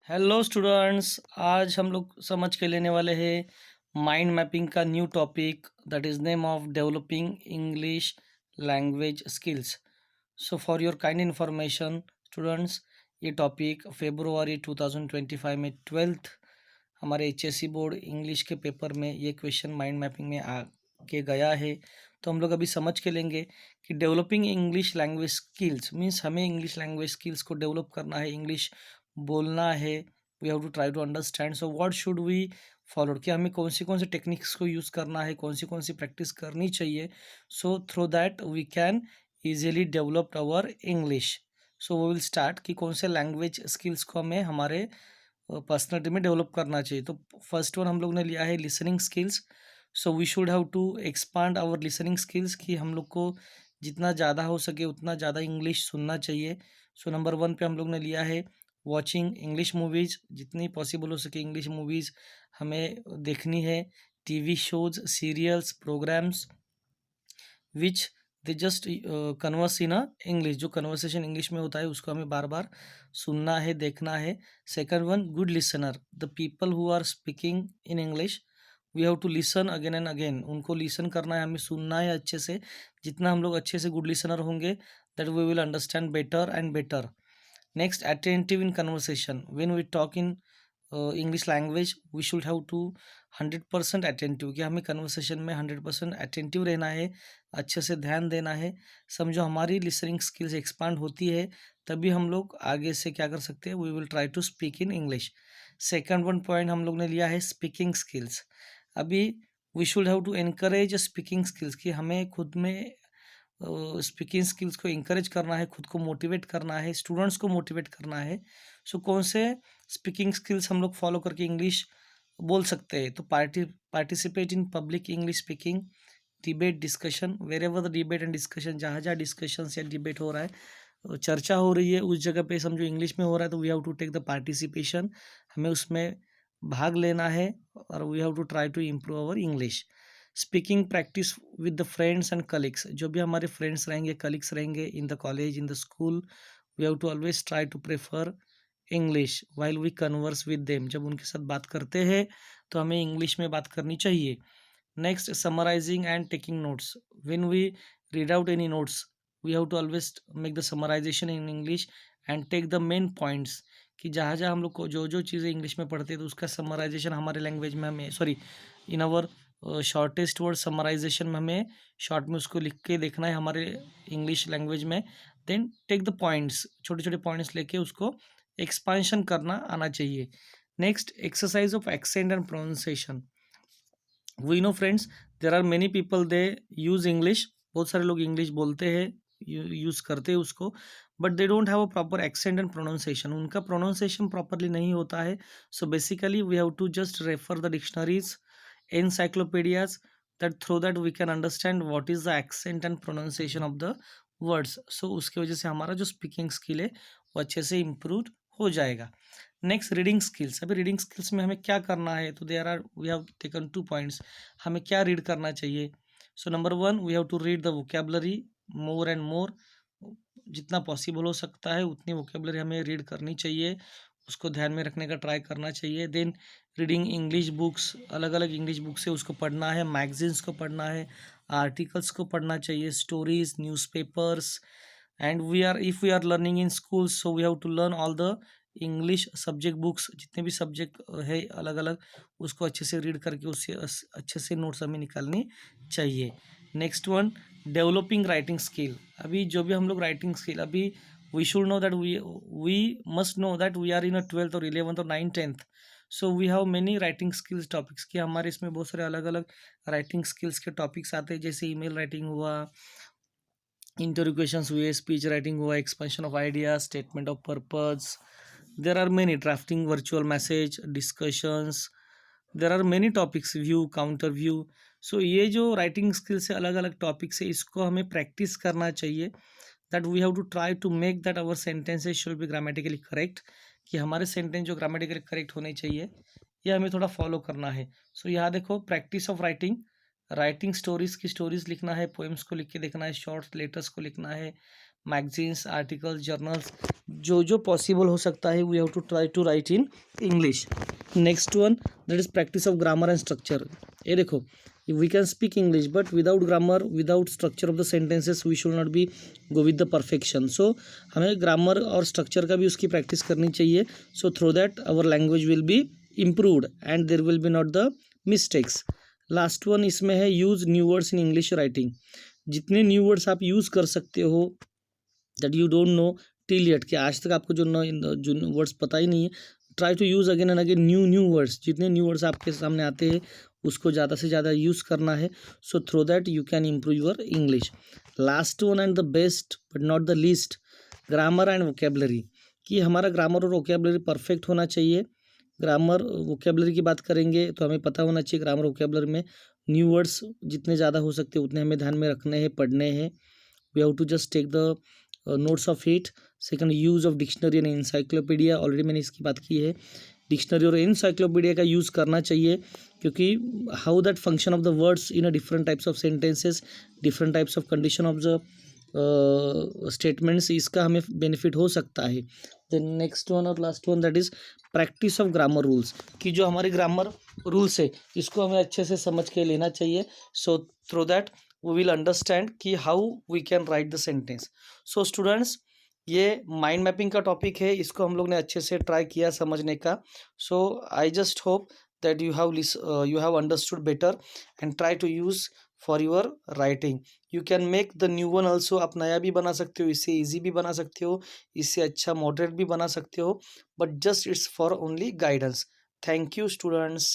Hello students, आज हम लोग समझ के लेने वाले हैं माइंड मैपिंग का new topic that is name of developing English language skills. So for your kind information students, ये टॉपिक फेब्रुआरी 2025 में 12th हमारे एचएससी बोर्ड इंग्लिश के पेपर में ये क्वेश्चन माइंड मैपिंग में आ के गया है। तो हम लोग अभी समझ के लेंगे कि developing English language skills means हमें इंग्लिश लैंग्वेज स्किल्स को डेवलप करना है, इंग्लिश बोलना है। We have to try to understand so what should we follow, कि हमें कौन सी टेक्निक्स को यूज़ करना है, कौन सी प्रैक्टिस करनी चाहिए, so through that we can easily develop our English. So we will start कि कौन से लैंग्वेज स्किल्स को हमें हमारे पर्सनालिटी में डेवलप करना चाहिए। तो फर्स्ट वन हम लोग ने लिया है listening skills. So we should have to expand our listening skills, कि हम लोग को जितना ज़्यादा हो सके उतना ज़्यादा इंग्लिश सुनना चाहिए। सो नंबर वन पे हम लोग ने लिया है वॉचिंग इंग्लिश मूवीज़, जितनी पॉसिबल हो सके इंग्लिश मूवीज़ हमें देखनी है। TV shows, serials, programs which they just converse in English, जो कन्वर्सेशन इंग्लिश में होता है उसको हमें बार बार सुनना है, देखना है। Second one, good listener, the people who are speaking in English we have to listen again and again, उनको लिसन करना है, हमें सुनना है अच्छे से। जितना हम लोग अच्छे से गुड लिसनर होंगे that we will understand better and better. Next, attentive in conversation. When we talk in English language, we should have to 100% attentive, कि हमें conversation में 100% attentive रहना है, अच्छे से ध्यान देना है। समझो हमारी listening skills expand होती है तभी हम लोग आगे से क्या कर सकते हैं, we will try to speak in English. Second one point हम लोग ने लिया है speaking skills। अभी we should have to encourage speaking skills, कि हमें खुद में स्पीकिंग स्किल्स को इंकरेज करना है, खुद को मोटिवेट करना है, स्टूडेंट्स को मोटिवेट करना है। सो कौन से स्पीकिंग स्किल्स हम लोग फॉलो करके इंग्लिश बोल सकते हैं? तो participate in public English speaking, debate discussion, wherever the debate and discussion, जहाँ जहाँ डिस्कशन या डिबेट हो रहा है, चर्चा हो रही है, उस जगह पे समझो इंग्लिश में हो रहा है तो we have to take the participation, हमें उसमें भाग लेना है और we have to try to improve our English. Speaking practice with the friends and colleagues, जो भी हमारे फ्रेंड्स रहेंगे, कलीग्स रहेंगे in the college, in the school, we have to always try to prefer English while we converse with them, जब उनके साथ बात करते हैं तो हमें इंग्लिश में बात करनी चाहिए। Next, summarising and taking notes, when we read out any notes we have to always make the summarisation in English and take the main points, कि जहाँ जहाँ हम लोग को जो जो चीज़ें इंग्लिश में पढ़ते हैं तो उसका समराइजेशन हमारे लैंग्वेज में हमें in our shortest word summarisation में हमें शॉर्ट में उसको लिख के देखना है हमारे इंग्लिश लैंग्वेज में। देन टेक द पॉइंट्स, छोटे छोटे पॉइंट्स लेके उसको एक्सपांशन करना आना चाहिए। Next, exercise of accent and pronunciation. We know friends, there are many people they use English, बहुत सारे लोग इंग्लिश बोलते हैं, यूज़ करते हैं उसको, but they don't have a proper accent and pronunciation, उनका प्रोनाउंसिएशन प्रॉपरली नहीं होता है। So basically we have to just refer the dictionaries, encyclopedias, that through that we can understand what is the accent and pronunciation of the words। so उसकी वजह से हमारा जो speaking skill है वो अच्छे से इम्प्रूव हो जाएगा। Next, reading skills. अभी रीडिंग स्किल्स में हमें क्या करना है, तो there are we have taken 2 points, हमें क्या रीड करना चाहिए। So number one, we have to read the vocabulary more and more, जितना पॉसिबल हो सकता है उतनी वोकेबलरी हमें रीड करनी चाहिए, उसको ध्यान में रखने का ट्राई करना चाहिए। देन रीडिंग इंग्लिश बुक्स, अलग अलग इंग्लिश बुक से उसको पढ़ना है, मैगजीन्स को पढ़ना है, आर्टिकल्स को पढ़ना चाहिए, stories, newspapers. And we are if we are learning in school so we have to learn all the English subject books, जितने भी सब्जेक्ट है अलग अलग, उसको अच्छे से रीड करके उससे अच्छे से नोट्स हमें निकालनी चाहिए। Next one, developing writing skill. अभी जो भी हम लोग राइटिंग स्किल, अभी we should know that we must know that we are in a 12th और 11th और 9th 10th, so we have many writing skills topics, कि हमारे इसमें बहुत सारे अलग अलग राइटिंग स्किल्स के टॉपिक्स आते हैं, जैसे ईमेल राइटिंग हुआ, इंटरोगेशंस हुए, स्पीच राइटिंग हुआ, expansion of idea, statement of purpose, there are many, drafting virtual message, discussions, there are many topics, view, counter view. So ये जो राइटिंग स्किल से अलग अलग टॉपिक्स है, इसको हमें प्रैक्टिस करना चाहिए, that we have to try to make that our sentences should be grammatically correct, कि हमारे सेंटेंस जो ग्रामेटिकली करेक्ट होने चाहिए, ये हमें थोड़ा फॉलो करना है। सो यहाँ देखो, प्रैक्टिस ऑफ राइटिंग स्टोरीज की स्टोरीज लिखना है, पोएम्स को लिख के देखना है, शॉर्ट लेटर्स को लिखना है, मैगजीन्स, आर्टिकल्स, जर्नल्स, जो जो पॉसिबल हो सकता है we have to try to write in English. Next one that is practice of grammar and structure. ये देखो, we can speak English but without grammar, without structure of the sentences we should not be go with the perfection. So हमें grammar और structure का भी उसकी practice करनी चाहिए, so through that our language will be improved and there will be not the mistakes. Last one इसमें है use new words in English writing. जितने न्यू वर्ड्स आप यूज़ कर सकते हो that you don't know till yet, कि आज तक आपको जो वर्ड्स पता ही नहीं है, try to use again and again new words. जितने न्यू वर्ड्स आपके सामने आते हैं उसको ज़्यादा से ज़्यादा यूज़ करना है, सो through that you can improve your English. Last one and the best but not the least, grammar and vocabulary, कि हमारा ग्रामर और वोकेबलरी परफेक्ट होना चाहिए। ग्रामर वोकेबलरी की बात करेंगे तो हमें पता होना चाहिए ग्रामर वोकेबलरी में न्यू वर्ड्स जितने ज़्यादा हो सकते उतने हमें ध्यान में रखने हैं, पढ़ने हैं। We have to just take the notes of it. Second, use of dictionary and encyclopedia, already मैंने इसकी बात की है। डिक्शनरी और इंसाइक्लोपीडिया का यूज़ करना चाहिए, क्योंकि how that function of the words in a different types of sentences, different types of condition of the statements, इसका हमें बेनिफिट हो सकता है। द नेक्स्ट वन और last one that is practice of grammar rules, कि जो हमारे grammar rules है इसको हमें अच्छे से समझ के लेना चाहिए, so through that we will understand कि how we can write the sentence. So students, ये माइंड मैपिंग का टॉपिक है, इसको हम लोग ने अच्छे से ट्राई किया समझने का। So I just hope that you have understood better and try to use for your writing. You can make the new one also, आप नया भी बना सकते हो, इससे easy भी बना सकते हो, इससे अच्छा moderate भी बना सकते हो, but just it's for only guidance. Thank you students.